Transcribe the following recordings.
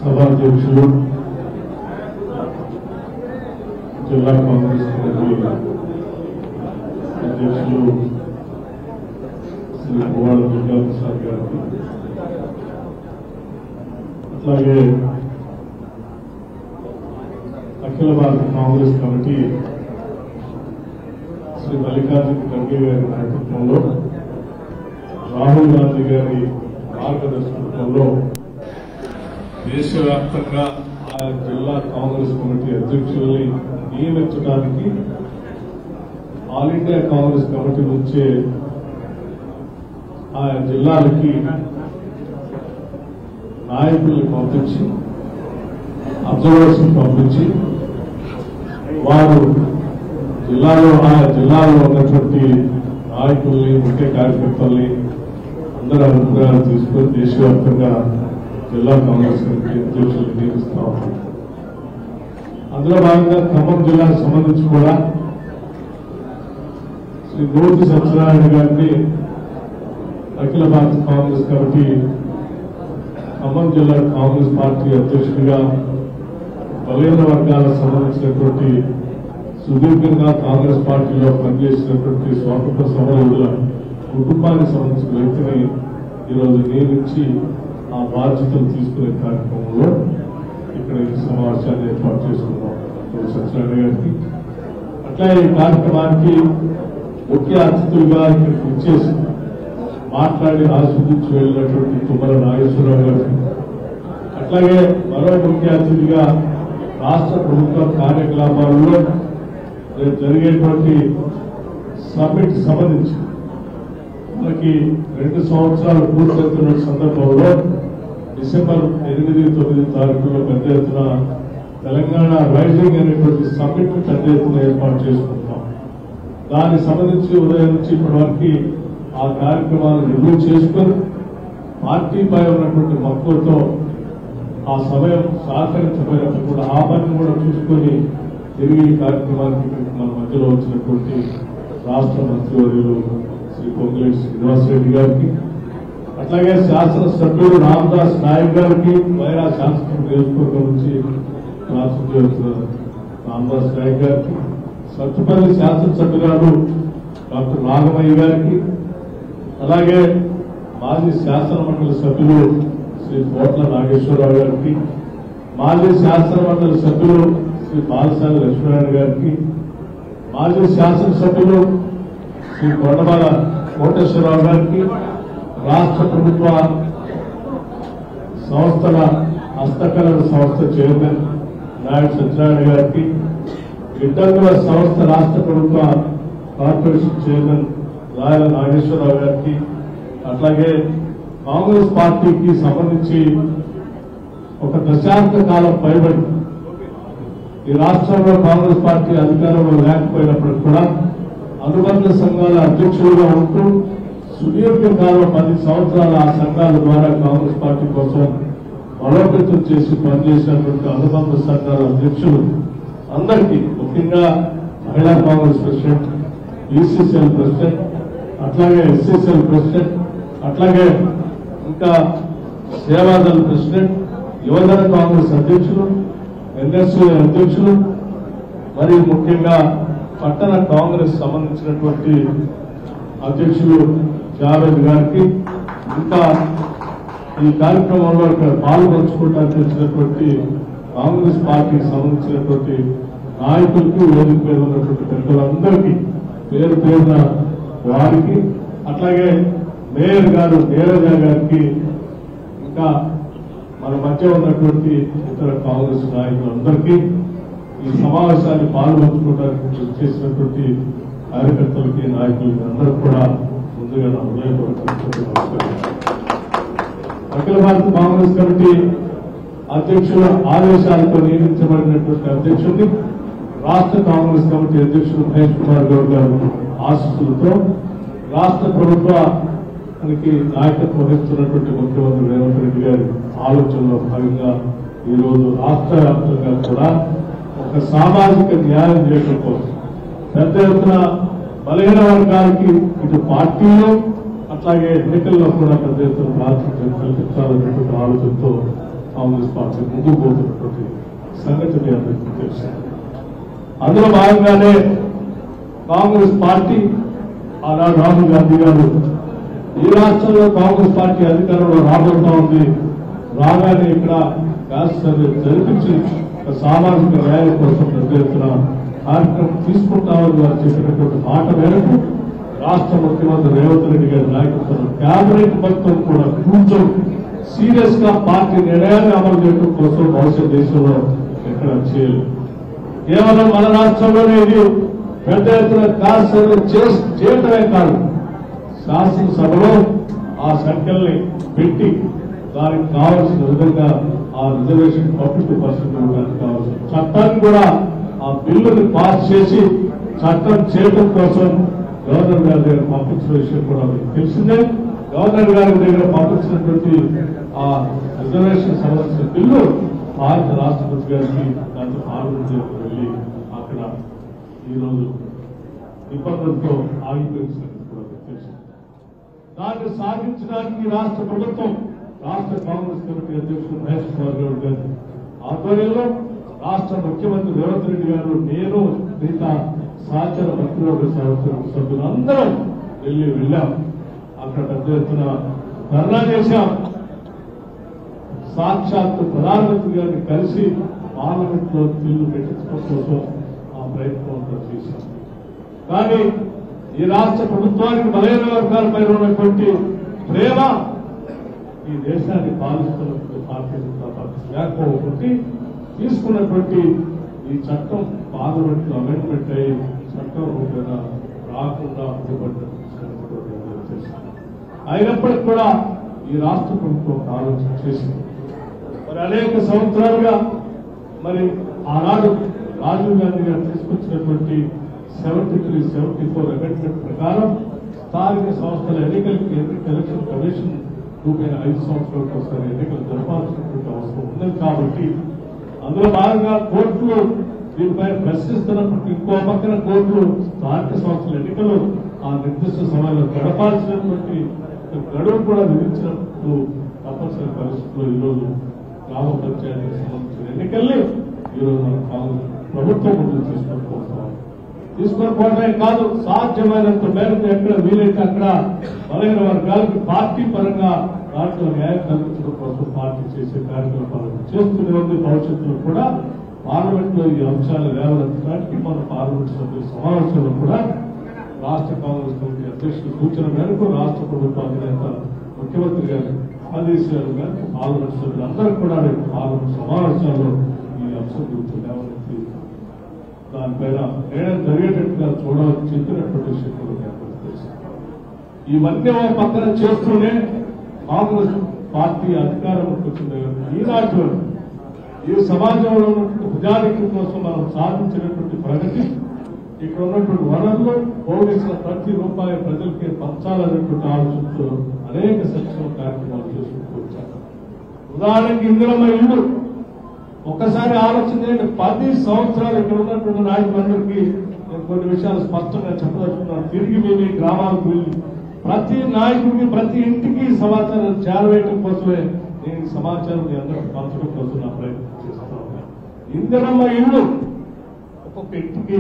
సభాధ్యక్షులు జిల్లా కాంగ్రెస్ కమిటీ అధ్యక్షులు శ్రీ పువ్వాడ దుర్గాప్రసాద్ గారికి, అట్లాగే అఖిల భారత కాంగ్రెస్ కమిటీ శ్రీ మల్లికార్జున ఖర్గే గారి నాయకత్వంలో, రాహుల్ గాంధీ గారి మార్గదర్శకత్వంలో దేశవ్యాప్తంగా ఆయా జిల్లా కాంగ్రెస్ కమిటీ అధ్యక్షుల్ని నియమించడానికి ఆల్ ఇండియా కాంగ్రెస్ కమిటీ నుంచే ఆయా జిల్లాలకి నాయకుల్ని పంపించి, అబ్జర్వర్స్ పంపించి, వారు ఆయా జిల్లాలో ఉన్నటువంటి నాయకుల్ని, ముఖ్య కార్యకర్తల్ని అందరూ అభిప్రాయాలు తీసుకొని దేశవ్యాప్తంగా జిల్లా కాంగ్రెస్ కమిటీ అధ్యక్షులు నియమిస్తా ఉన్నారు. అందులో భాగంగా ఖమ్మం జిల్లాకు సంబంధించి కూడా శ్రీ మూర్తి సత్యనారాయణ గారిని అఖిల భారత కాంగ్రెస్ కమిటీ ఖమ్మం జిల్లా కాంగ్రెస్ పార్టీ అధ్యక్షుడిగా, బలహీన వర్గాలకు సంబంధించినటువంటి సుదీర్ఘంగా కాంగ్రెస్ పార్టీలో పనిచేసినటువంటి స్వాతంత్ర సమరయోధుల కుటుంబానికి సంబంధించిన వ్యక్తిని ఈరోజు నియమించి ఆ బాధ్యతలు తీసుకునే కార్యక్రమంలో ఇక్కడ ఈ సమావేశాన్ని ఏర్పాటు చేసుకున్నాం సత్యనారాయణ గారికి. అట్లా ఈ కార్యక్రమానికి ముఖ్య అతిథులుగా ఇక్కడికి వచ్చేసి మాట్లాడి ఆస్వాదించి వెళ్ళినటువంటి తుమ్మల నాగేశ్వరరావు గారికి, అట్లాగే మరో ముఖ్య అతిథిగా రాష్ట్ర ప్రభుత్వ కార్యకలాపాలలో జరిగేటువంటి సమ్మిట్ సంబంధించి మనకి 2 సంవత్సరాలు పూర్తవుతున్న సందర్భంలో డిసెంబర్ 8-9 తారీఖుల్లో పెద్ద ఎత్తున తెలంగాణ రైజింగ్ అనేటువంటి సమ్మిట్ పెద్ద ఎత్తున ఏర్పాటు చేసుకుంటాం. దానికి సంబంధించి ఉదయం నుంచి ఇప్పటి వరకు ఆ కార్యక్రమాలను రివ్యూ చేసుకొని పార్టీపై ఉన్నటువంటి మక్కువతో ఆ సమయం సహకరించబోయినప్పుడు కూడా ఆ పని కూడా చూసుకొని తిరిగి ఈ కార్యక్రమానికి మన మధ్యలో వచ్చినటువంటి రాష్ట్ర మంత్రివర్యులు శ్రీ పొంగులేటి శ్రీనివాసరెడ్డి గారికి, అట్లాగే శాసనసభ్యులు రామదాస్ నాయక్ గారికి, వైరా శాసనసభ నియోజకవర్గం నుంచి రామదాస్ నాయక్ గారికి, సత్తుపల్లి శాసనసభ్యురాలు డాక్టర్ నాగమయ్య గారికి, అలాగే మాజీ శాసన మండలి సభ్యులు శ్రీ కోట్ల నాగేశ్వరరావు గారికి, మాజీ శాసన మండలి సభ్యులు శ్రీ బాలసాని లక్ష్మీనారాయణ గారికి, మాజీ శాసనసభ్యులు శ్రీ కొండబాల కోటేశ్వరరావు గారికి, రాష్ట్ర ప్రభుత్వ సంస్థల హస్తకళల సంస్థ చైర్మన్ నాయుడు సత్యనారాయణ గారికి, గిడ్డంగుల సంస్థ రాష్ట్ర ప్రభుత్వ కార్పొరేషన్ చైర్మన్ రాయల నాగేశ్వరరావు గారికి, అట్లాగే కాంగ్రెస్ పార్టీకి సంబంధించి ఒక దశాబ్ద కాలం పైబడి ఈ రాష్ట్రంలో కాంగ్రెస్ పార్టీ అధికారంలో లేకపోయినప్పటికీ కూడా అనుబంధ సంఘాల అధ్యక్షులుగా ఉంటూ సుదీర్ఘకాలం 10 సంవత్సరాల ఆ సంఘాల ద్వారా కాంగ్రెస్ పార్టీ కోసం బలోపేతం చేసి పనిచేసినటువంటి అనుబంధ సంఘాల అధ్యక్షులు అందరికీ, ముఖ్యంగా మహిళా కాంగ్రెస్ ప్రెసిడెంట్, ఈసీసీఎల్ ప్రెసిడెంట్, అట్లాగే ఎస్సీసీఎల్ ప్రెసిడెంట్, అట్లాగే ఇంకా సేవాదళ ప్రెసిడెంట్, యువజన కాంగ్రెస్ అధ్యక్షులు, ఎన్ఎస్యూ అధ్యక్షులు, మరియు ముఖ్యంగా పట్టణ కాంగ్రెస్ సంబంధించినటువంటి అధ్యక్షులు జావేద్ గారికి, ఇంకా ఈ కార్యక్రమంలో ఇక్కడ పాల్గొంచుకోవడానికి వచ్చినటువంటి కాంగ్రెస్ పార్టీకి సంబంధించినటువంటి నాయకులకు, వేదిక మీద ఉన్నటువంటి పెద్దలందరికీ పేరు పేరున వారికి, అట్లాగే మేయర్ గారు నీరజ గారికి, ఇంకా మన మధ్య ఉన్నటువంటి ఇతర కాంగ్రెస్ నాయకులందరికీ, ఈ సమావేశాన్ని పాల్గొంచుకోవడానికి చేసినటువంటి కార్యకర్తలకి, నాయకులకి అందరూ కూడా ముందుగా నా హృదయపూర్వక నమస్కారం. అఖిల భారత కాంగ్రెస్ కమిటీ అధ్యక్షుల ఆదేశాలతో నియమించబడినటువంటి అధ్యక్షుడిని రాష్ట్ర కాంగ్రెస్ కమిటీ అధ్యక్షుడు మహేష్ కుమార్ గౌడ్ గారు ఆశీస్సులతో రాష్ట్ర ప్రభుత్వానికి నాయకత్వం వహిస్తున్నటువంటి ముఖ్యమంత్రి రేవంత్ రెడ్డి గారి ఆలోచనలో భాగంగా ఈరోజు రాష్ట్ర వ్యాప్తంగా కూడా ఒక సామాజిక న్యాయం చేయడం కోసం పెద్ద ఎత్తున బలహీన వర్గాలకి ఇటు పార్టీలో అట్లాగే ఎన్నికల్లో కూడా పెద్ద ఎత్తున ప్రాతినిధ్యం కల్పించాలనేటువంటి ఆలోచనతో కాంగ్రెస్ పార్టీ ముందుకు పోతున్నటువంటి సంగతి మీ అందరికీ తెలుసు. అందులో భాగంగానే కాంగ్రెస్ పార్టీ ఆనాడు రాహుల్ గాంధీ గారు ఈ రాష్ట్రంలో కాంగ్రెస్ పార్టీ అధికారంలో రాబోతా ఉంది, రాగానే ఇక్కడ క్యాస్ట్ సర్వే జరిపించి సామాజిక న్యాయం కోసం పెద్ద ఎత్తున కార్యక్రమం తీసుకుంటామని వారు చెప్పినటువంటి మాట మేరకు రాష్ట్ర ముఖ్యమంత్రి రేవంత్ రెడ్డి గారి నాయకత్వంలో క్యాబినెట్ మొత్తం కూడా కూర్చొని సీరియస్ గా పార్టీ నిర్ణయాన్ని అమలు చేయడం కోసం భవిష్యత్ దేశంలో ఎక్కడ చేయలేదు. కేవలం మన రాష్ట్రంలోనే ఇది పెద్ద ఎత్తున క్యాస్ట్ సర్వే చేయటమే కాదు, శాసనసభలో ఆ సంఖ్యల్ని పెట్టి దానికి కావాల్సిన విధంగా ఆ రిజర్వేషన్ పబ్లిక్ పరిస్థితులకు కావాల్సిన చట్టాన్ని కూడా ఆ బిల్లుని పాస్ చేసి చట్టం చేయడం కోసం గవర్నర్ గారి దగ్గర పంపించిన విషయం కూడా మీకు తెలిసిందే. గవర్నర్ గారి దగ్గర పంపించినటువంటి ఆ రిజర్వేషన్ సంబంధించిన బిల్లు భారత రాష్ట్రపతి గారికి దాంతో పార్లమెంట్ వెళ్లి అక్కడ ఈరోజు నిబంధనలతో ఆగిపోయిన సంగతి కూడా మీకు తెలిసింది. దాన్ని సాధించడానికి రాష్ట్ర ప్రభుత్వం రాష్ట్ర కాంగ్రెస్ కమిటీ అధ్యక్షుడు మహేష్ కుమార్ గౌడ్ గారి ఆధ్వర్యంలో రాష్ట్ర ముఖ్యమంత్రి రేవంత్ రెడ్డి గారు, నేను, మిగతా సహచర మంత్రివర్గ సభ్యులందరం వెళ్ళాం. అక్కడ పెద్ద ఎత్తున ధర్నా చేశాం. సాక్షాత్తు ప్రధానమంత్రి గారిని కలిసి పార్లమెంట్ లో బిల్లు పెట్టించడం కోసం ఆ ప్రయత్నం అంతా చేశాం. కానీ ఈ రాష్ట్ర ప్రభుత్వానికి బలహీన వర్గాలపై ఉన్నటువంటి ప్రేమ ఈ దేశాన్ని పాలిస్తున్నటువంటి భారతీయ జనతా పార్టీ లేకపోతే తీసుకున్నటువంటి ఈ చట్టం పార్లమెంట్ లో అమెండ్మెంట్ అయ్యి చట్టం రూపేణ రాకుండా అయినప్పటికీ కూడా ఈ రాష్ట్ర ప్రభుత్వం ఆలోచన చేసింది. మరి అనేక సంవత్సరాలుగా మరి ఆనాడు రాజీవ్ గాంధీ గారు తీసుకొచ్చినటువంటి 73-74 అమెండ్మెంట్ ప్రకారం స్థానిక సంస్థల ఎన్నికలకి ఎలక్షన్ కమిషన్ రూపేణ 5 సంవత్సరాలకు ఒకసారి ఎన్నికలు జరపాల్సినటువంటి అవసరం ఉన్నది. కాబట్టి అందులో భాగంగా కోర్టులు దీనిపై ప్రశ్నిస్తున్నప్పుడు ఇంకో పక్కన కోర్టులు స్థానిక సంస్థల ఎన్నికలు ఆ నిర్దిష్ట సమయంలో గడపాల్సినటువంటి గడువు కూడా విధించినప్పుడు తప్పనిసరి పరిస్థితుల్లో ఈరోజు గ్రామ పంచాయతీకి సంబంధించిన ఎన్నికల్ని ఈరోజు మన కాంగ్రెస్ ప్రభుత్వం ముందు తీసుకొని పోవడమే కాదు, సాధ్యమైనంత మేరకు ఎక్కడ వీలైతే అక్కడ బలహీన వర్గాలకు పార్టీ పరంగా దాంట్లో న్యాయం కల్పించడం కోసం పార్టీ చేసే కార్యక్రమాలు చేస్తూనే ఉంది. భవిష్యత్తులో కూడా పార్లమెంట్ లో ఈ అంశాలు లేవనెత్తడానికి మన పార్లమెంట్ సభ్యుల సమావేశంలో కూడా రాష్ట్ర కాంగ్రెస్ కమిటీ అధ్యక్షుల సూచన మేరకు రాష్ట్ర ప్రభుత్వ అధినేత ముఖ్యమంత్రి గారి ఆదేశాల మేరకు పార్లమెంట్ సభ్యులందరూ కూడా పార్లమెంట్ సమావేశాల్లో ఈ అంశం గురించి లేవనెత్తి దానిపైన నిర్ణయం జరిగేటట్టుగా చెప్పినటువంటి విషయం కూడా తెలుసు. ఇవన్నీ ఒక పక్కన చేస్తూనే కాంగ్రెస్ పార్టీ అధికారంలోకి వచ్చింది. ఈనాటి ఈ సమాజంలో ఉన్నటువంటి ప్రజానికం కోసం మనం సాధించినటువంటి ప్రగతి, ఇక్కడ ఉన్నటువంటి వనరులు పోగేసిన ప్రతి రూపాయి ప్రజలకే పంచాలనేటువంటి ఆలోచనతో అనేక సంక్షేమ కార్యక్రమాలు చేసుకుంటూ వచ్చారు. ఉదాహరణకి ఇందిరమ్మ ఇల్లు ఒక్కసారి ఆలోచన చేయండి. 10 సంవత్సరాలు ఇక్కడ ఉన్నటువంటి నాయకులందరికీ నేను కొన్ని విషయాలు స్పష్టంగా చెప్పదలుచుకున్నాను. తిరిగి మీ గ్రామాలకు వెళ్ళి ప్రతి నాయకుడికి ప్రతి ఇంటికి సమాచారం చేరవేయడం కోసమే నేను సమాచారం మీ అందరికీ పంచడం కోసం నా ప్రయత్నం చేస్తా ఉన్నాను. ఇందిరమ్మ ఇల్లు ఒక్కొక్క ఇంటికి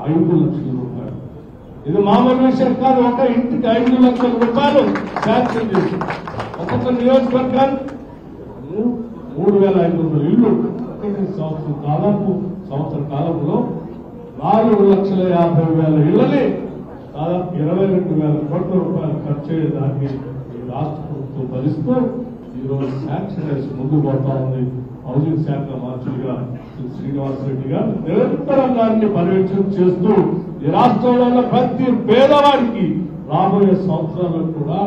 5 లక్షల రూపాయలు. ఇది మామూలు విషయం కాదు. ఒక ఇంటికి 5 లక్షల రూపాయలు శాంక్షన్ చేసి ఒక్కొక్క నియోజకవర్గానికి 3,500 ఇళ్లు దాదాపు సంవత్సర కాలంలో 4,50,000 ఇళ్లని దాదాపు 22,000 కోట్ల రూపాయలు ఖర్చు అయ్యేదాన్ని ఈ రాష్ట్ర ప్రభుత్వం భరిస్తూ ఈరోజు శాంక్షన్ చేసి ముందుకు పోతా ఉంది. హౌసింగ్ శాఖ మంత్రిగా శ్రీనివాసరెడ్డి గారు నిరంతరం దాన్ని పర్యవేక్షణ చేస్తూ ఈ రాష్ట్రంలో ఉన్న ప్రతి పేదవాడికి రాబోయే సంవత్సరాల్లో కూడా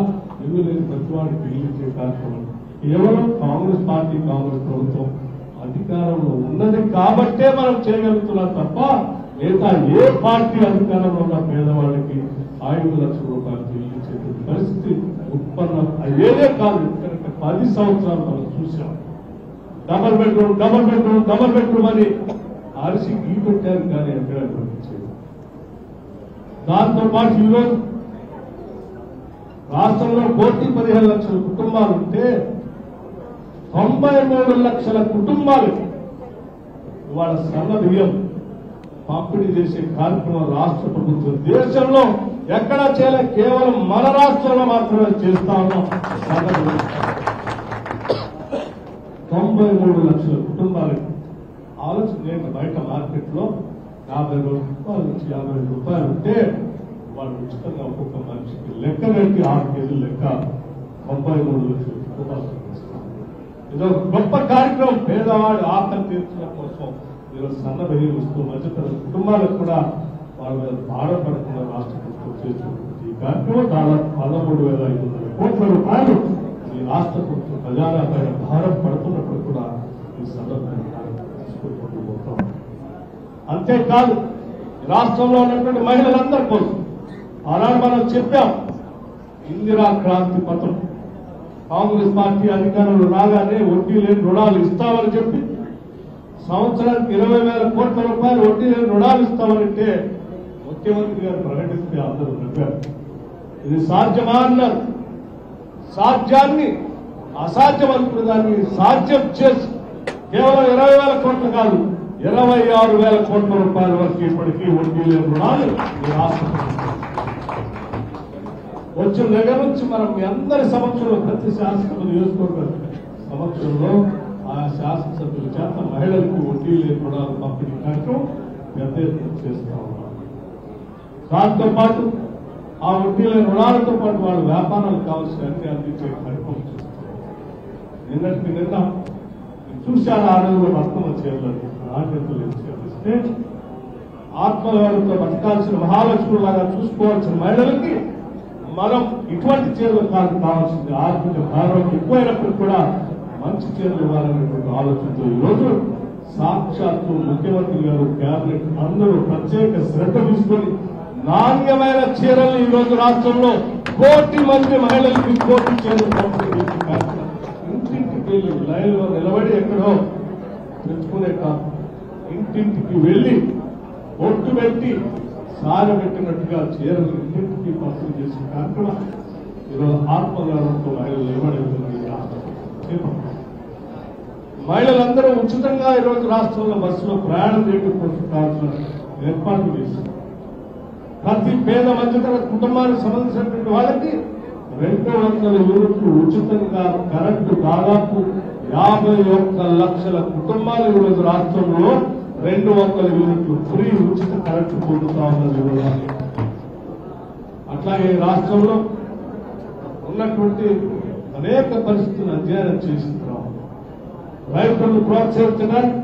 ఇల్లు లేని ప్రతి వాడికి ఇల్లు ఇచ్చే కార్యక్రమం కేవలం కాంగ్రెస్ పార్టీ కాంగ్రెస్ ప్రభుత్వం అధికారంలో ఉన్నది కాబట్టే మనం చేయగలుగుతున్నాం తప్ప లేదా ఏ పార్టీ అధికారంలో ఉన్న పేదవాళ్ళకి 5 లక్షల రూపాయలు చెల్లించే పరిస్థితి ఉత్పన్నం అయ్యేదే కాదు. కనుక 10 సంవత్సరాలు మనం చూసాం. డబల్ బెడ్రూమ్ అని అరిసి గీ పెట్టారు కానీ ఎక్కడ పంపించేది. దాంతో పాటు ఈరోజు రాష్ట్రంలో 15 లక్షల కుటుంబాలు ఉంటే 93 లక్షల కుటుంబాలు ఇవాళ సన్న బియ్యం పంపిణీ చేసే కార్యక్రమం రాష్ట్ర ప్రభుత్వం దేశంలో ఎక్కడా చేయలే, కేవలం మన రాష్ట్రంలో మాత్రమే చేస్తా ఉన్నాం. 93 లక్షల కుటుంబాలకి ఆలోచన బయట మార్కెట్ లో 50 రూపాయల నుంచి 50 రూపాయలు ఉంటే వాళ్ళు ఉచితంగా ఒక్కొక్క మనిషికి లెక్క పెట్టి 6 కేజీలు లెక్క 93 లక్షల కుటుంబాలు ఇదో గొప్ప కార్యక్రమం. పేదవాడు ఆకలి తీర్చడం కోసం ఈరోజు సన్న బియ్యం ఇస్తూ మధ్యతరగతి కుటుంబాలకు కూడా వాళ్ళ మీద బాధపడకుండా రాష్ట్ర ప్రభుత్వం చేస్తుంది. ఈ కార్యక్రమం దాదాపు 13,500 కోట్ల రూపాయలు ఈ రాష్ట్ర ప్రభుత్వం ఖజానాపై భారం పడుతున్నప్పుడు కూడా ఈ సందర్భంగా తీసుకుంటూ పోతాం. అంతేకాదు రాష్ట్రంలో ఉన్నటువంటి మహిళలందరి కోసం ఆనాడు మనం చెప్పాం, ఇందిరా క్రాంతి పథకం కాంగ్రెస్ పార్టీ అధికారంలో రాగానే వడ్డీ లేని రుణాలు ఇస్తామని చెప్పి సంవత్సరానికి 20,000 కోట్ల రూపాయలు వడ్డీ లేని రుణాలు ఇస్తామనంటే ముఖ్యమంత్రి గారు ప్రకటిస్తే అందరూ నవ్వారు. ఇది సాధ్యమా అన్నారు. సాధ్యాన్ని అసాధ్యం అనుకున్న దాన్ని సాధ్యం చేసి కేవలం 20,000 కోట్లు కాదు 26,000 కోట్ల రూపాయల వరకు ఇప్పటికీ వడ్డీ లేని రుణాలు ఈ రాష్ట్రం వచ్చిన దగ్గర నుంచి మనం మీ అందరి సమక్షంలో ప్రతి శాసనసభ నియోజకవర్గ సమక్షంలో ఆ శాసనసభ్యుల చేత మహిళలకు వడ్డీ లేని రుణాలు పంపిణీ కార్యక్రమం పెద్ద ఎత్తున చేస్తా ఉన్నాం. దాంతో పాటు ఆ వడ్డీ లేని రుణాలతో పాటు వాళ్ళ వ్యాపారాలకు కావాల్సిన అన్ని అందించే కార్యక్రమం చేస్తాం. నిన్నటికి నిన్న చూశారు ఆ రోజుల్లో వర్తమ చేయలేదు నాణ్యతలు చేస్తే ఆత్మగౌరవంతో బతకాల్సిన మహాలక్ష్ములాగా చూసుకోవాల్సిన మహిళలకి మనం ఇటువంటి చీరలు కావాల్సింది. ఆర్థిక భారం ఎక్కువైనప్పుడు కూడా మంచి చీరలు ఇవ్వాలనేటువంటి ఆలోచనతో ఈరోజు సాక్షాత్తు ముఖ్యమంత్రి గారు క్యాబినెట్ అందరూ ప్రత్యేక శ్రద్ధ తీసుకొని నాణ్యమైన చీరలు ఈరోజు రాష్ట్రంలో 1 కోటి మంది మహిళలకి 1 కోటి చీరలు పంపిణీ ఇంటింటికి లైన్లో నిలబడి ఎక్కడో తెచ్చుకునే కాదు, ఇంటింటికి వెళ్లి ఒట్టు పెట్టి సాగబెట్టినట్టుగా చీరలు ఇంటింటికి పంపిణీ చేసే కార్యక్రమం ఈరోజు ఆత్మగౌరవంతో మహిళలు నిలబడే మహిళలందరూ ఉచితంగా ఈరోజు రాష్ట్రంలో బస్సులో ప్రయాణం చేయడం కోసం కావాల్సిన ఏర్పాట్లు చేశారు. ప్రతి పేద మధ్యతరగతి కుటుంబానికి సంబంధించినటువంటి వాళ్ళకి 200 యూనిట్లు ఉచితంగా కరెంటు దాదాపు 51 లక్షల కుటుంబాలు ఈరోజు రాష్ట్రంలో 200 యూనిట్లు ఫ్రీ ఉచిత కరెంటు పొందుతా ఉన్నది. అట్లాగే రాష్ట్రంలో ఉన్నటువంటి అనేక పరిస్థితులను అధ్యయనం చేస్తున్నాం. రైతులను ప్రోత్సహించడానికి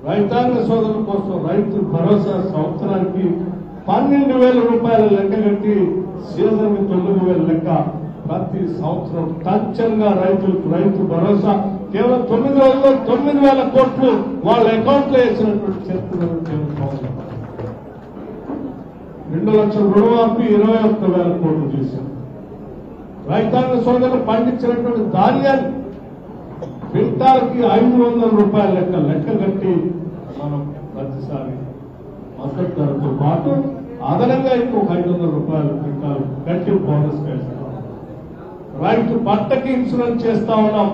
రైతాంగ సోదరుల కోసం రైతు భరోసా సంవత్సరానికి 12,000 రూపాయల లెక్క కట్టి సీజన్ 9,000 లెక్క ప్రతి సంవత్సరం టంచంగా రైతులకు రైతు భరోసా కేవలం 9 రోజుల్లో 9,000 కోట్లు వాళ్ళ అకౌంట్ లో వేసినటువంటి చేస్తున్నారు. 2 లక్షల రుణమాఫీ 21,000 కోట్లు చేశారు. రైతాంగ సోదరులు పండించినటువంటి ధాన్యాన్ని క్వింటాల్కి 500 రూపాయల లెక్క కట్టి మనం ప్రతిసారి మద్దతు ధరతో పాటు అదనంగా ఇంకొక 500 రూపాయలు క్వింటాల్ కట్టి బోనస్ వేస్తాం. రైతు పంటకి ఇన్సూరెన్స్ చేస్తా ఉన్నాం,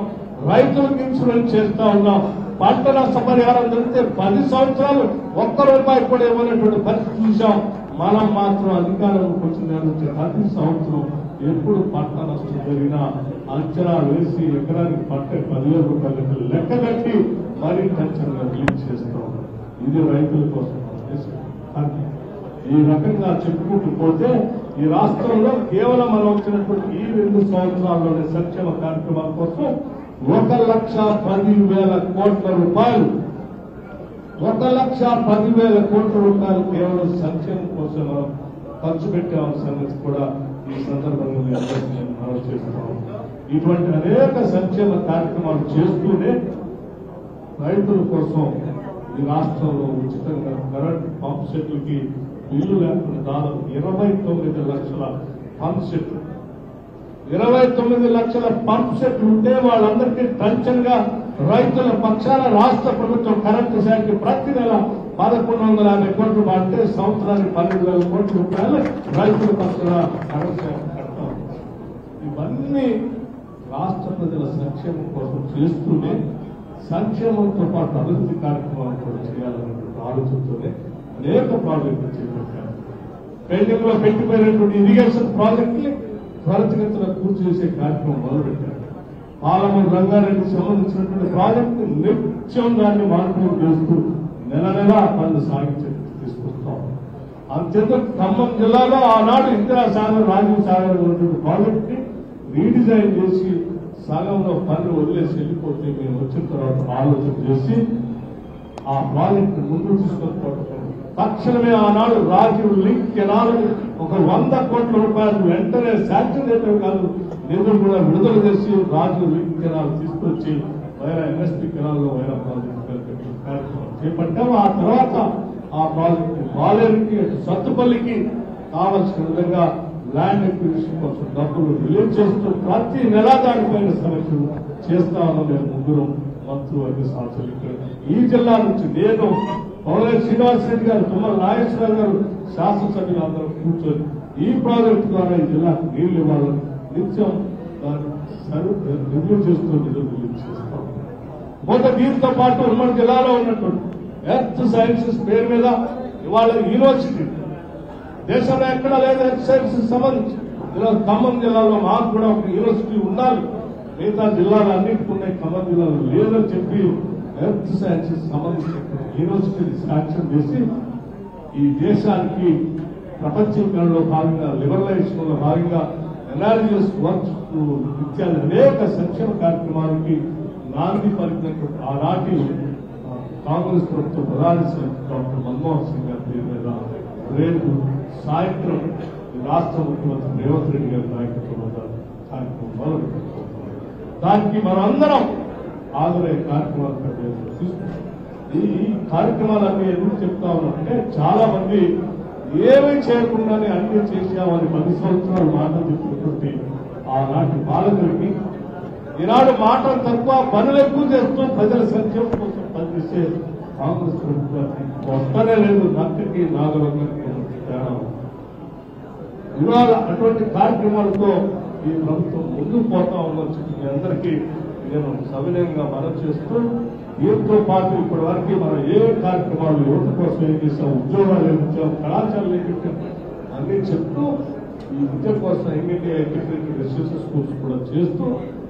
రైతులకు ఇన్సూరెన్స్ చేస్తా ఉన్నాం. పంట నష్టపరిహారం జరిగితే 10 సంవత్సరాలు 1 రూపాయి కూడా ఇవ్వనటువంటి పరిస్థితి చూసాం. మనం మాత్రం అధికారంలోకి వచ్చిన నుంచి ప్రతి సంవత్సరం ఎప్పుడు పంట నష్టం జరిగినా అంచనా వేసి ఎకరానికి పంట 10,000 రూపాయలకు లెక్క కట్టి మరీ టెన్షన్గా రిలీజ్ చేస్తాం. ఇది రైతుల కోసం ఈ రకంగా చెప్పుకుంటూ పోతే ఈ రాష్ట్రంలో కేవలం మనం వచ్చినటువంటి ఈ 2 సంవత్సరాల్లోనే సంక్షేమ కార్యక్రమాల కోసం 1,10,000 కోట్ల రూపాయలు 1,10,000 కోట్ల రూపాయలు కేవలం సంక్షేమం కోసం మనం ఖర్చు పెట్టామన్న సంగతి కూడా ఈ సందర్భంగా మనం చేస్తున్నాం. ఇటువంటి అనేక సంక్షేమ కార్యక్రమాలు చేస్తూనే రైతుల కోసం ఈ రాష్ట్రంలో ఉచితంగా కరెంట్ పంప్ సెట్లకి బిల్లు లేకుండా దాదాపు 29 లక్షల పంప్ సెట్లు 29 లక్షల పంప్ సెట్లు ఉంటే వాళ్ళందరికీ టెన్షన్ గా రైతుల పక్షాన రాష్ట్ర ప్రభుత్వం కరెంటు శాఖకి ప్రతి నెల 1,150 కోట్లు పడితే సంవత్సరానికి 12,000 కోట్ల రూపాయలు రైతుల పక్షాన కరెంటు శాఖ కడతాం. ఇవన్నీ రాష్ట్ర ప్రజల సంక్షేమం కోసం చేస్తూనే సంక్షేమంతో పాటు అభివృద్ధి కార్యక్రమాలు కూడా చేయాలన్నటువంటి ఆలోచనతోనే అనేక ప్రాజెక్టులు చేపట్టారు. పెండింగ్ లో పెట్టిపోయినటువంటి ఇరిగేషన్ ప్రాజెక్టుని త్వరితగతిన పూర్తి చేసే కార్యక్రమం మొదలుపెట్టారు. పాలమూరు రంగారెడ్డికి సంబంధించినటువంటి ప్రాజెక్టు నిత్యం దాన్ని మార్పులు చేస్తూ నెల నెల పనులు సాగించే తీసుకొస్తాం. అంతేందుకు ఖమ్మం జిల్లాలో ఆనాడు ఇందిరాసాగర్, రాజీవ్ సాగర్ ఉన్నటువంటి ప్రాజెక్ట్ ని రీడిజైన్ చేసి సగంలో పనులు వదిలేసి వెళ్ళిపోతే మేము వచ్చిన తర్వాత ఆలోచన చేసి ఆ ప్రాజెక్ట్ ముందుకు తీసుకొని తక్షణమే ఆనాడు రాజీవ్ లింక్ కెనాల్ ఒక 100 కోట్ల రూపాయలు వెంటనే శాంక్షన్ చేయడం కాదు, నిధులు కూడా విడుదల చేసి రాజీవ్ లింక్ కెనాల్ తీసుకొచ్చి వైరా ఎన్ఎస్పీ కెనాల్లో వైరా ప్రాజెక్టు కార్యక్రమం చేపట్టాము. ఆ తర్వాత ఆ ప్రాజెక్టు బాలేరుకి, సత్తుపల్లికి కావలసిన విధంగా ల్యాండ్ ఎక్విజిషన్ కోసం డబ్బులు రిలీజ్ చేస్తూ ప్రతి నెల దానిపైన సమీక్షలు చేస్తా ఉన్నాం. మేము ముగ్గురు మంత్రులు, ఐదు సంవత్సరాలు ఈ జిల్లా నుంచి నేను, పౌరేశ్వర శ్రీనివాసరెడ్డి గారు, తుమ్మల నాగేశ్వరరావు గారు, శాసనసభ్యులు అందరూ కూర్చొని ఈ ప్రాజెక్టు ద్వారా ఈ జిల్లాకు నీళ్లు ఇవ్వాలని నిత్యం దాన్ని రివ్యూ చేస్తూ నిధులు రిలీజ్ చేస్తాం. మొదట దీంతో పాటు ఉమ్మడి జిల్లాలో ఉన్నటువంటి ఎర్త్ సైన్సెస్ పేరు మీద ఇవాళ యూనివర్సిటీ దేశంలో ఎక్కడా లేదు. ఎర్త్ సైన్సెస్ సంబంధించి ఈరోజు ఖమ్మం జిల్లాలో మాకు కూడా ఒక యూనివర్సిటీ ఉండాలి, మిగతా జిల్లాలు అన్నింటికి ఉన్నాయి, ఖమ్మం జిల్లాలో లేదని చెప్పి ఎర్త్ సైన్సెస్ సంబంధించిన యూనివర్సిటీని శాంక్షన్ చేసి ఈ దేశానికి ప్రపంచీకరణలో భాగంగా, లిబరలైజేషన్ లో భాగంగా ఎన్ఆర్జీఎస్ వర్క్స్ ఇత్యాది అనేక సంక్షేమ కార్యక్రమాలకి నాంది పలికినటువంటి ఆనాటి కాంగ్రెస్ ప్రభుత్వ ప్రధాని డాక్టర్ మన్మోహన్ సింగ్ గారి పేరు మీద రేపు సాయంత్రం రాష్ట్ర ముఖ్యమంత్రి రేవంత్ రెడ్డి గారి నాయకత్వంలో కార్యక్రమం మొదలుపెట్టుకుంటున్నాం. దానికి మనందరం ఆదరణ కార్యక్రమాలు తీసుకుంటాం. ఈ కార్యక్రమాలన్నీ ఎందుకు చెప్తా ఉన్నామంటే చాలా మంది ఏమీ చేయకుండానే అన్ని చేసామని 10 సంవత్సరాలు మాటలు చెప్పినటువంటి ఆనాటి పాలకులకి ఈనాడు మాటలు తక్కువ పనులు ఎక్కువ చేస్తూ ప్రజల సంక్షేమం కోసం పనిచేసే కాంగ్రెస్ ప్రభుత్వానికి వస్తనే లేదు, నక్కకి నాగరంగానికి తేడా. ఇవాళ అటువంటి కార్యక్రమాలతో ఈ ప్రభుత్వం ముందుకు పోతా ఉందని చెప్పి మీ అందరికీ నేను సవినయంగా మనవి చేస్తూ, దీంతో పాటు ఇప్పటి వరకు మనం ఏ కార్యక్రమాలు యువత కోసం ఏం చేసాం, ఉద్యోగాలు ఏం ఇచ్చాం, కళాశాలలు ఏం పెట్టాం అన్ని చెప్తూ ఈ విద్య కోసం ఇంటిగ్రేటెడ్ రెసిడెన్షియల్ స్కూల్స్ కూడా చేస్తూ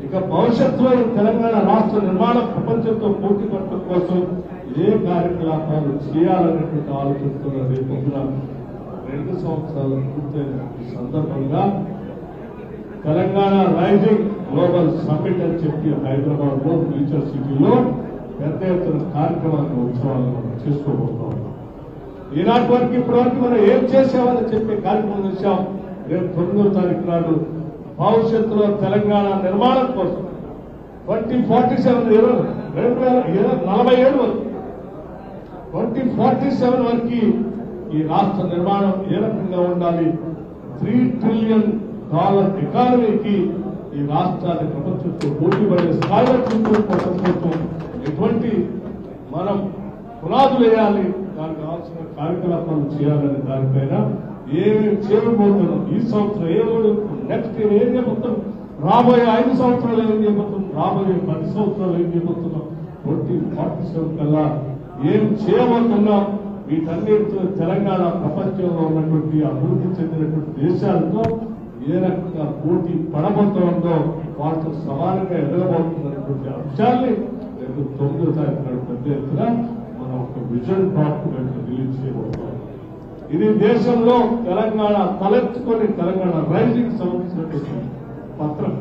ఇక భవిష్యత్తులో తెలంగాణ రాష్ట్ర నిర్మాణం ప్రపంచంతో పోటీ పడటం కోసం ఏ కార్యకలాపాలు చేయాలనేటువంటి ఆలోచనతో రేపు 2 సంవత్సరాలు పూర్తయిన సందర్భంగా తెలంగాణ రైజింగ్ గ్లోబల్ సమ్మిట్ అని చెప్పి హైదరాబాద్ లో ఫ్యూచర్ సిటీలో పెద్ద ఎత్తున కార్యక్రమాన్ని, ఉత్సవాలను మనం చేసుకోబోతా ఉన్నాం. ఈనాటి వరకు ఇప్పటి వరకు మనం ఏం చేసామని చెప్పే కార్యక్రమం చేశాం. రేపు 9వ తారీఖు నాడు భవిష్యత్తులో తెలంగాణ నిర్మాణం కోసం 2047 వరకు 2047 వరకు ఈ రాష్ట్ర నిర్మాణం ఏ రకంగా ఉండాలి, $3 ట్రిలియన్ ఎకానమీకి ఈ రాష్ట్రాన్ని ప్రపంచంతో పోటీ పడే స్థాయిలో తీసుకొని ఎటువంటి మనం పునాదులు వేయాలి, దానికి కావాల్సిన కార్యకలాపాలు చేయాలని దానిపైన ఏమేమి చేయబోతున్నాం, ఈ సంవత్సరం నెక్స్ట్ ఇయర్ ఏం చేయబోతున్నాం, రాబోయే 5 సంవత్సరాలు ఏం చేయబోతున్నాం, రాబోయే 10 సంవత్సరాలు ఏం చేయబోతున్నాం, 2047 కల్లా ఏం చేయబోతున్నాం, వీటన్నిటితో తెలంగాణ ప్రపంచంలో ఉన్నటువంటి అభివృద్ధి చెందినటువంటి దేశాలతో ఏ రకంగా పోటీ పడబోతుందో వాటితో సమానంగా ఎదగబోతున్నటువంటి అంశాన్ని రేపు 9వ తారీఖు నాడు పెద్ద ఎత్తున మనం ఒక విజన్ డాక్యుమెంట్ రిలీజ్ చేయబోతున్నాం. ఇది దేశంలో తెలంగాణ తలెత్తుకొని తెలంగాణ రైజింగ్ సంబంధించినటువంటి పత్రం.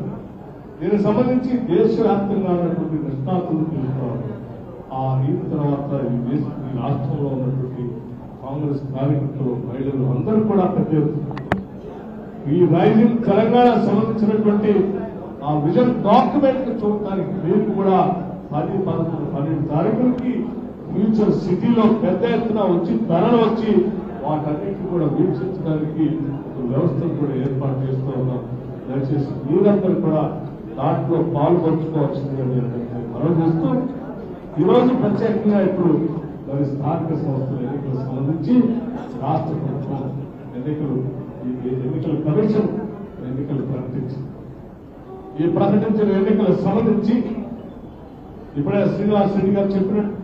దీనికి సంబంధించి దేశవ్యాప్తంగా ఉన్నటువంటి నిష్ణాతులు తెలుసుకోవాలి. ఆ రీతి తర్వాత ఈ రాష్ట్రంలో ఉన్నటువంటి కాంగ్రెస్ కార్యకర్తలు, మహిళలు అందరూ కూడా పెద్ద ఈ రైజింగ్ తెలంగాణ సంబంధించినటువంటి ఆ విజన్ డాక్యుమెంట్ చూడటానికి మీరు కూడా 10, 11, 12 తారీఖులకి ఫ్యూచర్ సిటీలో పెద్ద ఎత్తున వచ్చి తరలి వచ్చి వాటన్నిటిని కూడా వీక్షించడానికి ఒక వ్యవస్థను కూడా ఏర్పాటు చేస్తూ ఉన్నాం. దయచేసి మీరందరూ కూడా దాంట్లో పాల్పంచుకోవాల్సిందిగా మనం చేస్తూ ఈరోజు ప్రత్యేకంగా ఇప్పుడు మరి స్థానిక సంస్థల ఎన్నికలకు సంబంధించి రాష్ట్ర ప్రభుత్వం ఎన్నికల కమిషన్ ఎన్నికలు ప్రకటించింది. ఈ ప్రకటించిన ఎన్నికలకు సంబంధించి ఇప్పుడే శ్రీనివాస్ రెడ్డి గారు చెప్పినట్టు,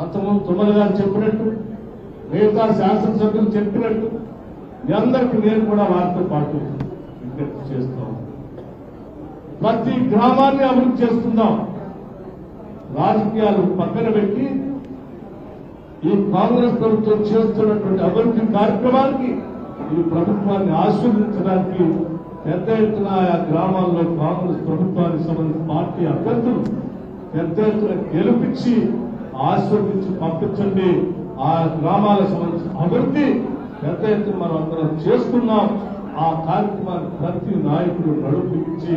అంతకుముందు తుమ్మల గారు చెప్పినట్టు, మిగతా శాసనసభ్యులు చెప్పినట్టు మీ అందరికీ నేను కూడా వారితో పాటు విజ్ఞప్తి చేస్తాం. ప్రతి గ్రామాన్ని అభివృద్ధి చేస్తున్నాం. రాజకీయాలు పక్కన పెట్టి ఈ కాంగ్రెస్ ప్రభుత్వం చేస్తున్నటువంటి అభివృద్ధి కార్యక్రమానికి ఈ ప్రభుత్వాన్ని ఆశీర్వదించడానికి పెద్ద ఎత్తున ఆయా గ్రామాల్లో కాంగ్రెస్ ప్రభుత్వానికి సంబంధించిన పార్టీ అభ్యర్థులు పెద్ద ఎత్తున గెలిపించి ఆశీర్వదించి పంపించండి. ఆ గ్రామాలకు సంబంధించిన అభివృద్ధి పెద్ద ఎత్తున మనం అందరం చేస్తున్నాం. ఆ కార్యక్రమాన్ని ప్రతి నాయకుడు నడుపుచ్చి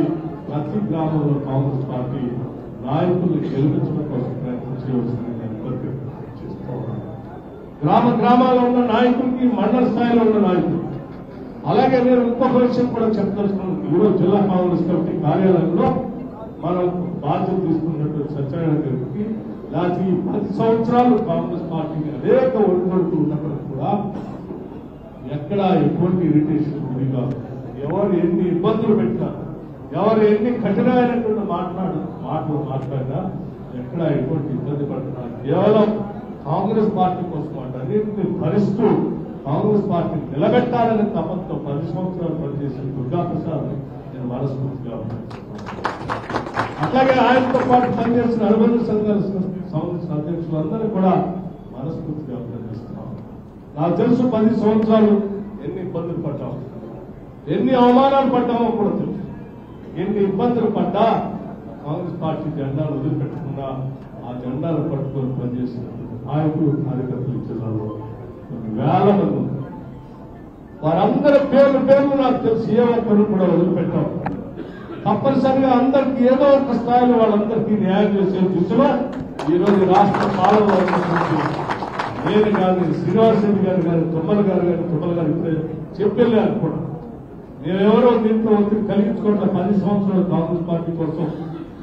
ప్రతి గ్రామంలో కాంగ్రెస్ పార్టీ నాయకుల్ని గెలిపించడం కోసం ప్రయత్నం చేయవలసింది చేస్తూ ఉన్నాం. గ్రామాల్లో ఉన్న నాయకులకి మండల స్థాయిలో ఉన్న నాయకులు, అలాగే నేను ఇంకొక విషయం కూడా చెప్పదలుచుకున్నాను. ఈరోజు జిల్లా కాంగ్రెస్ కమిటీ కార్యాలయంలో మనం బాధ్యత తీసుకున్నట్టు సత్యనారాయణ గారికి లేకపోతే ఈ 10 సంవత్సరాలు కాంగ్రెస్ పార్టీకి అనేక ఒడిదొడుతూ ఉన్నప్పుడు కూడా ఎక్కడ ఎటువంటి ఇరిటేషన్ ఉంది కాదు. ఎవరు ఎన్ని ఇబ్బందులు పెట్టినా, ఎవరు ఎన్ని కఠినమైనటువంటి మాటలు మాట్లాడినా ఎక్కడ ఎటువంటి ఇబ్బంది పడుతున్నా కేవలం కాంగ్రెస్ పార్టీ కోసం అన్నింటినీ భరిస్తూ కాంగ్రెస్ పార్టీ నిలబెట్టాలనే తపంతో 10 సంవత్సరాలు పనిచేసిన దుర్గాప్రసాద్ నేను మనస్ఫూర్తిగా. అట్లాగే ఆయనతో పాటు పనిచేసిన అనుబంధ సంఘాలకు సంబంధించిన అధ్యక్షులందరూ కూడా మనస్ఫూర్తిగా అభినందిస్తున్నాం. నాకు తెలుసు 10 సంవత్సరాలు ఎన్ని ఇబ్బందులు పడ్డాము, ఎన్ని అవమానాలు పడ్డామో కూడా తెలుసు. ఎన్ని ఇబ్బందులు పడ్డా కాంగ్రెస్ పార్టీ జెండాలు వదిలిపెట్టకుండా ఆ జెండాలు పట్టుకొని పనిచేసినటువంటి నాయకులు కార్యకర్తలు జిల్లాలో కొన్ని వేల మంది ఉన్నారు. వారందరి పేర్లు నాకు తెలిసి ఏ ఒక్కరు కూడా వదిలిపెట్టాం. తప్పనిసరిగా అందరికీ ఏదో ఒక స్థాయిలో వాళ్ళందరికీ న్యాయం చేసే దిశలో ఈరోజు రాష్ట్ర పాలనలో నేను కానీ శ్రీనివాస్ రెడ్డి గారు కానీ తుమ్మల గారు ఇప్పుడే చెప్పేళ్ళారు కూడా. మేమెవరో దీంట్లో ఒత్తిడి కలిగించుకోవట్లే. 10 సంవత్సరాలు కాంగ్రెస్ పార్టీ కోసం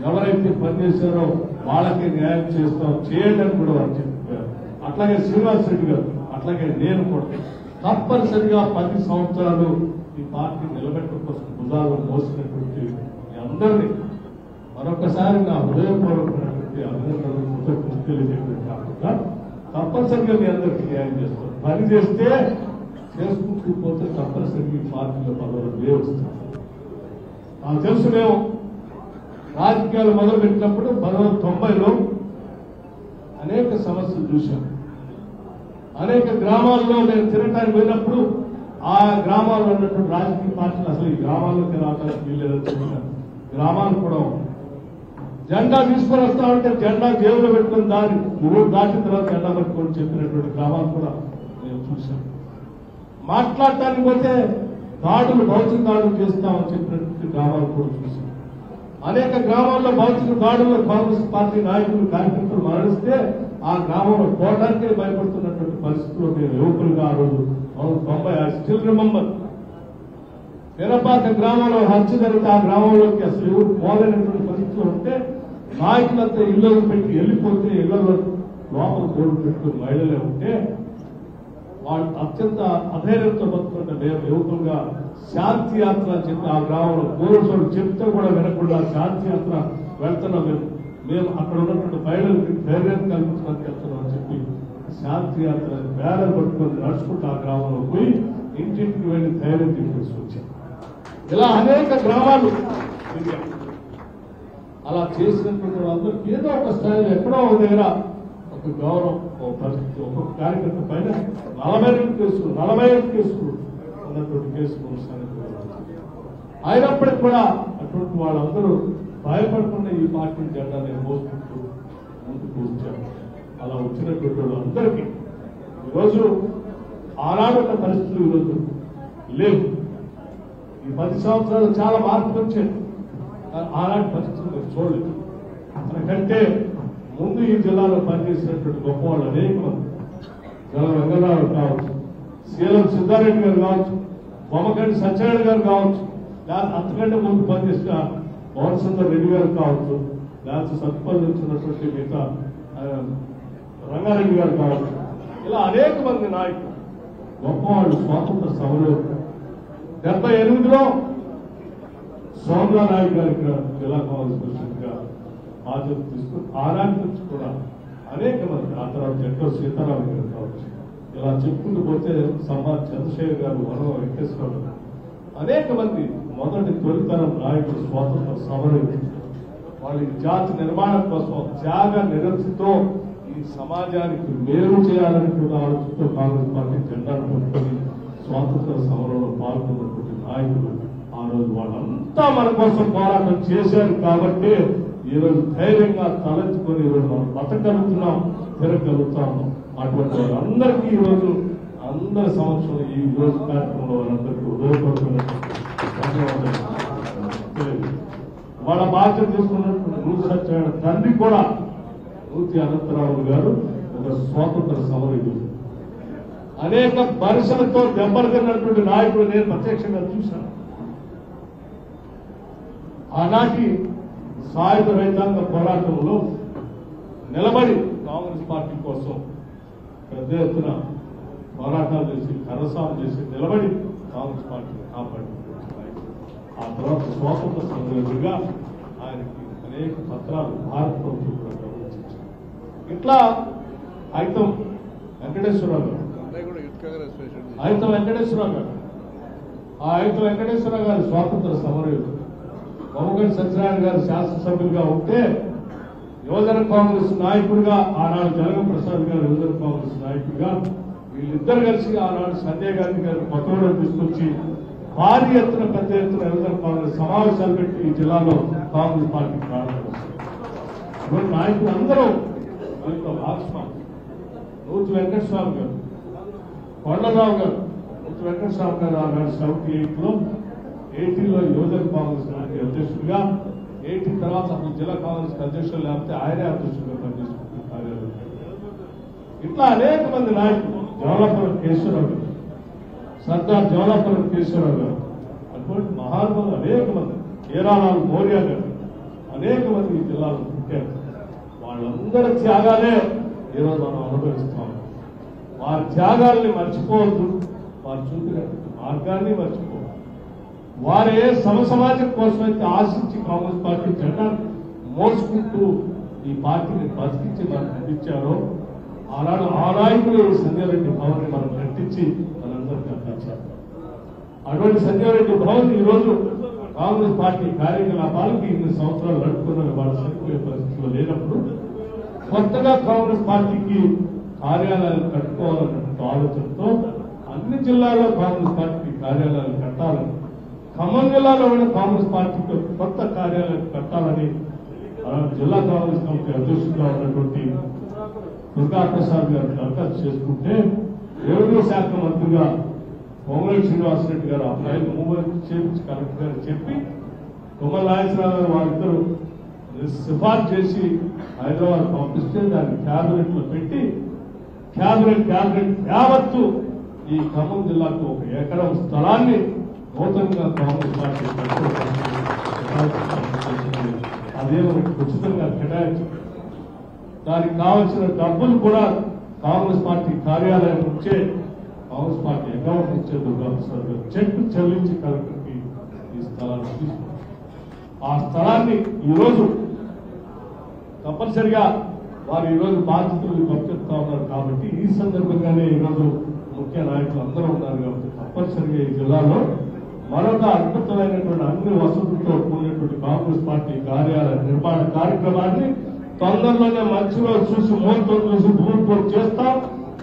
ఎవరైతే పనిచేశారో వాళ్ళకి న్యాయం చేయండి అని కూడా వారు చెప్పారు. అట్లాగే శ్రీనివాస్ రెడ్డి గారు, అట్లాగే నేను కూడా తప్పనిసరిగా 10 సంవత్సరాలు ఈ పార్టీ నిలబెట్టడం కోసం భుజాలు మోసినటువంటి మీ అందరినీ మరొకసారి నా హృదయపూర్వకమైనటువంటి అభినందనలు కృతజ్ఞతలు తెలియజేయడం కాకుండా తప్పనిసరిగా మీ అందరికీ న్యాయం చేస్తాం. పని చేస్తే చేసుకుంటూ పోతే తప్పనిసరిగా ఈ పార్టీలో పదవులు వస్తాయి. నాకు తెలుసు, మేము రాజకీయాలు మొదలుపెట్టినప్పుడు 1990లో అనేక సమస్యలు చూశాం. అనేక గ్రామాల్లో నేను తిరగటానికి పోయినప్పుడు ఆ గ్రామాల్లో ఉన్నటువంటి రాజకీయ పార్టీలు అసలు ఈ గ్రామాల్లోకి రావడానికి వీల్లేదని గ్రామాలు కూడా జెండా తీసుకొని వస్తా ఉంటే జెండా జేబులో పెట్టుకుని ఊరు దాటిన తర్వాత జెండా పెట్టుకొని చెప్పినటువంటి గ్రామాలు కూడా నేను చూశాను. మాట్లాడటానికి పోతే భౌతిక దాడులు చేస్తామని చెప్పినటువంటి గ్రామాలు కూడా చూశాను. అనేక గ్రామాల్లో భౌతిక దాడుల్లో కాంగ్రెస్ పార్టీ నాయకులు కార్యకర్తలు మరణిస్తే ఆ గ్రామంలో పోవడానికే భయపడుతున్నటువంటి పరిస్థితుల్లో నేను యువకులుగా ఆ రోజు 90 స్టిల్ రిమెంబర్ పెరపాక గ్రామంలో హత్య జరిగితే ఆ గ్రామంలోకి అసలు ఎవరు పోలేనటువంటి పరిస్థితులు ఉంటే నాయకులంతా ఇళ్లలో పెట్టి వెళ్ళిపోతే ఇళ్లలో లోపల కోడు పెట్టుకుని మహిళలే ఉంటే వాళ్ళు అత్యంత అధైర్యంతో బతుకుంటే మేము యువకులుగా శాంతి యాత్ర అని చెప్పి ఆ గ్రామంలో పోలీసులు చెప్తే కూడా వినకుండా శాంతి యాత్ర వెళ్తున్నాం. మేము అక్కడ ఉన్నటువంటి మహిళలకి ధైర్యం కల్పించడానికి వెళ్తున్నాం అని చెప్పి శాంతి యాత్ర బ్యానర్ పట్టుకొని నడుచుకుంటూ ఆ గ్రామంలో పోయి ఇంటింటికి వెళ్ళి ధైర్యం తీసుకొచ్చాం. ఇలా అనేక గ్రామాలు అలా చేసినటువంటి వాళ్ళందరికీ ఏదో ఒక స్థాయిలో ఎక్కడో ఒక దగ్గర ఒక గౌరవం, ఒక పరిస్థితి, ఒక్కొక్క కార్యకర్త పైన 45 కేసులు ఉన్నటువంటి కేసులు అయినప్పటికీ కూడా అటువంటి వాళ్ళందరూ భయపడకుండా ఈ పార్టీ జెండాని మోసుకుంటూ ముందుకు వచ్చారు. అలా వచ్చినటువంటి వాళ్ళందరికీ ఈరోజు ఆనాడు పరిస్థితులు ఈరోజు లేవు. ఈ 10 సంవత్సరాలు చాలా మార్పులు వచ్చాయి. ఆనాటి పరిస్థితులు మీరు చూడలేదు. అంతకంటే ముందు ఈ జిల్లాలో పనిచేసినటువంటి గొప్పవాళ్ళు అనేక మంది, జల వెంకటరావు కావచ్చు, సీఎం సిద్ధారెడ్డి గారు కావచ్చు, బొమ్మకంటి సత్యనారాయణ గారు కావచ్చు, లేదా అంతకంటే ముందు పనిచేసిన పవన్ సుందర్ రెడ్డి గారు కావచ్చు, లేకపోతే సత్పందించినటువంటి మిగతా రంగారెడ్డి గారు కావచ్చు, ఇలా అనేక మంది నాయకులు గొప్పవాళ్ళు స్వాతంత్ర సమరం 78లో సోమలా నాయుడు గారు ఇక్కడ జిల్లా కాంగ్రెస్ ప్రెసిడెంట్ గా బాధ్యత తీసుకుని ఆనాటి నుంచి కూడా అనేక మంది, ఆ తర్వాత జట్టు సీతారాం గారు కావచ్చు, ఇలా చెప్పుకుంటూ పోతే సమ్మాన్ చంద్రశేఖర్ గారు, వనం వెంకటేశ్వరరావు గారు, అనేక మంది మొదటి తొలితరం నాయకులు, స్వాతంత్ర సమరయులు, వాళ్ళ జాతి నిర్మాణం కోసం త్యాగ నిరతితో ఈ సమాజానికి మేలు చేయాలనేటువంటి ఆలోచనతో కాంగ్రెస్ పార్టీ జెండాను పట్టుకొని స్వాతంత్ర సమరంలో పాల్గొన్నటువంటి నాయకులు ఆ రోజు వాళ్ళంతా మన కోసం పోరాటం చేశారు కాబట్టి ఈ రోజు ధైర్యంగా తలెత్తుకొని ఈరోజు మనం బతకగలుగుతున్నాం, తిరగలుగుతాం. అటువంటి వాళ్ళందరికీ ఈ రోజు అందరి సమక్షంలో ఈ రోజు కార్యక్రమంలో వాళ్ళందరికీ హృదయపూర్వకమైన వాళ్ళ బాధ్యత తీసుకున్నటువంటి నూతి సత్యనారాయణ తండ్రి కూడా నూతి అనంతరావు గారు ఒక స్వాతంత్ర సమరయుడు, అనేక పరిశ్రమలతో దెబ్బతిన్నటువంటి నాయకుడు నేను ప్రత్యక్షంగా చూశాను. ఆనాటి సాయుధ రైతాంగ పోరాటంలో నిలబడి కాంగ్రెస్ పార్టీ కోసం పెద్ద ఎత్తున పోరాటాలు చేసి కరసాలు చేసి నిలబడి కాంగ్రెస్ పార్టీని కాపాడి, ఆ తర్వాత స్వాతంత్ర సమరయుడిగా ఆయనకి అనేక పత్రాలు భారత ప్రభుత్వం కూడా గౌరవించారు. ఇట్లా ఐతం వెంకటేశ్వరరావు గారు, ఐతం వెంకటేశ్వరరావు గారు, ఆ ఐతం వెంకటేశ్వరరావు గారు స్వాతంత్ర సమరయుడు, బొమ్మగంటి సత్యనారాయణ గారు శాసనసభ్యులుగా ఉంటే యువజన కాంగ్రెస్ నాయకుడిగా ఆనాడు జలగం ప్రసాద్ గారు యువజన కాంగ్రెస్ నాయకుడిగా వీళ్ళిద్దరు కలిసి ఆనాడు సంజయ్ గాంధీ గారు పక్కన తీసుకొచ్చి భారీ ఎత్తున పెద్ద ఎత్తున యువజన కాంగ్రెస్ సమావేశాలు పెట్టి ఈ జిల్లాలో కాంగ్రెస్ పార్టీ ప్రారంభించారు. నాయకులు అందరూ భాగస్వామి. నూతి వెంకటస్వామి గారు, కొండలరావు గారు, నూతి వెంకటస్వామి గారు ఆనాడు 78లో 80లో యువజన కాంగ్రెస్ పార్టీ అధ్యక్షుడిగా, 80 తర్వాత అసలు జిల్లా కాంగ్రెస్ అధ్యక్షులు లేకపోతే ఆయనే అధ్యక్షుడిగా పనిచేసుకుంటున్న కార్యాలయం. ఇట్లా అనేక మంది నాయకులు, జవలాపురం కేశవరావు గారు, సర్దార్ జవలాపురం కేశవరావు గారు, అటువంటి మహానుభావులు అనేక మంది, కేరాలాల్ మౌర్య గారు, అనేక మంది ఈ జిల్లాలో పుట్టారు. వాళ్ళందరి త్యాగాలే ఈరోజు మనం అనుభవిస్తాం. వారి త్యాగాల్ని మర్చిపోవద్దు, వారు చూపిన మార్గాన్ని మర్చిపోవద్దు. వారే సమాజం కోసం అయితే ఆశించి కాంగ్రెస్ పార్టీ జెండా మోసుకుంటూ ఈ పార్టీని బతికించి మనం కట్టించారో ఆనాడు ఆ నాయకులు సంజయ్ రెడ్డి భవన్ ని మనం కట్టించి మనందరూ కట్టించారు. అటువంటి సంజయ్ రెడ్డి భవన్ ఈ రోజు కాంగ్రెస్ పార్టీ కార్యకలాపాలకి ఇన్ని సంవత్సరాలు నడుపుకున్న వాళ్ళ సరిపోయే పరిస్థితిలో లేనప్పుడు కొత్తగా కాంగ్రెస్ పార్టీకి కార్యాలయాలు కట్టుకోవాలన్న ఆలోచనతో అన్ని జిల్లాల్లో కాంగ్రెస్ పార్టీ కార్యాలయాలు కట్టాలని, ఖమ్మం జిల్లాలో కూడా కాంగ్రెస్ పార్టీకి కొత్త కార్యాలయం కట్టాలని జిల్లా కాంగ్రెస్ కమిటీ అధ్యక్షుడిగా ఉన్నటువంటి దుర్గా ప్రసాద్ గారు దరఖాస్తు చేసుకుంటే రెవెన్యూ శాఖ మంత్రిగా పొంగులేటి శ్రీనివాసరెడ్డి గారు ఆ ఫైల్ మూవ్మెంట్ చేయించి కలెక్టర్ గారు చెప్పి తుమ్మల నాగేశ్వరరావు గారు వారిద్దరూ సిఫార్సు చేసి హైదరాబాద్ పంపిస్తే దాన్ని క్యాబినెట్ లో పెట్టి క్యాబినెట్ యావత్తు ఈ ఖమ్మం జిల్లాకు 1 ఎకరం స్థలాన్ని నూతనంగా కాంగ్రెస్ పార్టీ అదే ఉచితంగా కేటాయించారు. దానికి కావలసిన డబ్బులు కూడా కాంగ్రెస్ పార్టీ కార్యాలయం నుంచే, కాంగ్రెస్ పార్టీ అకౌంట్ నుంచే దుర్గాప్రసాద్ గారు చెక్ చెల్లించి కలెక్టర్కి ఈ స్థలాన్ని తీసుకున్నారు. ఆ స్థలాన్ని ఈరోజు తప్పనిసరిగా వారు ఈరోజు బాధితులు చెప్తా ఉన్నారు కాబట్టి ఈ సందర్భంగానే ఈరోజు ముఖ్య నాయకులు అందరూ ఉన్నారు కాబట్టి తప్పనిసరిగా ఈ జిల్లాలో మరొక అద్భుతమైనటువంటి అన్ని వసతులతో కూడినటువంటి కాంగ్రెస్ పార్టీ కార్యాలయ నిర్మాణ కార్యక్రమాన్ని తొందరలోనే మంచిలో చూసి మూలతో చూసి భూమి చేస్తాం.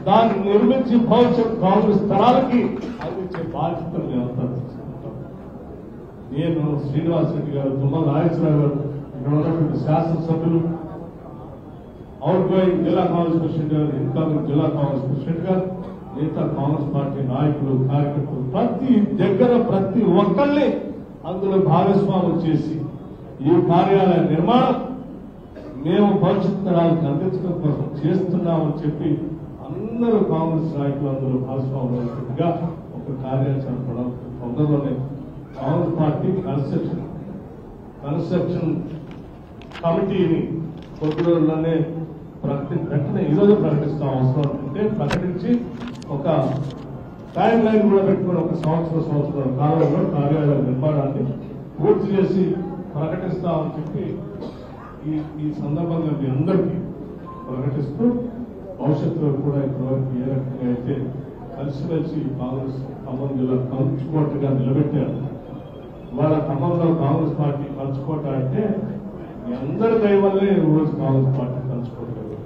దాన్ని నిర్మించి భవిష్యత్ కాంగ్రెస్ తరాలకి అందించే బాధ్యతలు మేమంతా తీసుకుంటాం. నేను శ్రీనివాసరెడ్డి గారు, తుమ్మల నాగేశ్వరరావు గారు, ఇక్కడ ఉన్నటువంటి శాసనసభ్యులు, అవుట్ గోయింగ్ జిల్లా కాంగ్రెస్ ప్రెసిడెంట్ గారు, ఇన్కమింగ్ జిల్లా కాంగ్రెస్ ప్రెసిడెంట్ గారు, మిగతా కాంగ్రెస్ పార్టీ నాయకులు, కార్యకర్తలు ప్రతి దగ్గర ప్రతి ఒక్కరిని అందులో భాగస్వాములు చేసి ఈ కార్యాలయ నిర్మాణం మేము భవిష్యత్ తరాలకు అందించడం కోసం చేస్తున్నామని చెప్పి అందరూ కాంగ్రెస్ నాయకులు అందులో భాగస్వాములుగా ఒక కార్యాచరణ కూడా తొందరలోనే కాంగ్రెస్ పార్టీ కన్స్ట్రక్షన్ కమిటీని కొద్ది రోజుల్లోనే వెంటనే ఈరోజు ప్రకటిస్తాం. అవసరం అంటే ప్రకటించి ఒక టైం లైన్ కూడా పెట్టుకుని 1 సంవత్సరం కాలంలో కార్యాలయ నిర్మాణాన్ని పూర్తి చేసి ప్రకటిస్తామని చెప్పి ఈ సందర్భంగా మీ అందరికీ ప్రకటిస్తూ భవిష్యత్తులో కూడా ఇప్పటివరకు ఏ రకంగా అయితే కలిసిమెలిసి కాంగ్రెస్ ఖమ్మం జిల్లా కంచుకోటగా నిలబెట్టారు. ఇవాళ ఖమ్మంలో కాంగ్రెస్ పార్టీ కంచుకోట అంటే మీ అందరి దయ వల్లే రోజు కాంగ్రెస్ పార్టీ కంచుకోవట్లేదు.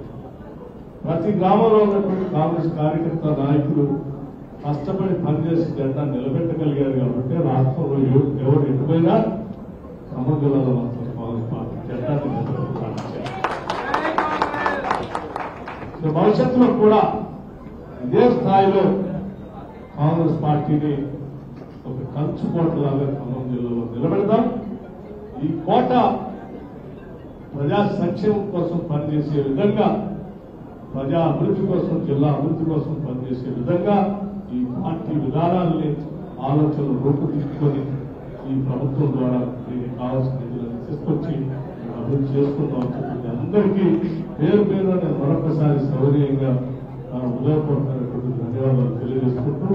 ప్రతి గ్రామంలో ఉన్నటువంటి కాంగ్రెస్ కార్యకర్త నాయకులు కష్టపడి పనిచేసి జెండా నిలబెట్టగలిగారు కాబట్టి రాష్ట్రంలో ఎవరు ఎటుపోయినా ఖమ్మం జిల్లాలో మాత్రం కాంగ్రెస్ పార్టీ జెండాన్ని నిలబెట్టారు. భవిష్యత్తులో కూడా ఇదే స్థాయిలో కాంగ్రెస్ పార్టీని ఒక కంచుకోటలాగా ఖమ్మం జిల్లాలో నిలబెడతాం. ఈ కోట ప్రజా సంక్షేమం కోసం పనిచేసే విధంగా, ప్రజా అభివృద్ధి కోసం, జిల్లా అభివృద్ధి కోసం పనిచేసే విధంగా ఈ పార్టీ విధానాలని ఆలోచనలు రూపుదిద్దుకొని ఈ ప్రభుత్వం ద్వారా దీనికి కావాల్సిన నిధులను తీసుకొచ్చి అభివృద్ధి చేసుకుందాం. అందరికీ పేరు పేరు నేను మరొకసారి సౌకర్యంగా హృదయపూర్వకమైనటువంటి ధన్యవాదాలు తెలియజేసుకుంటూ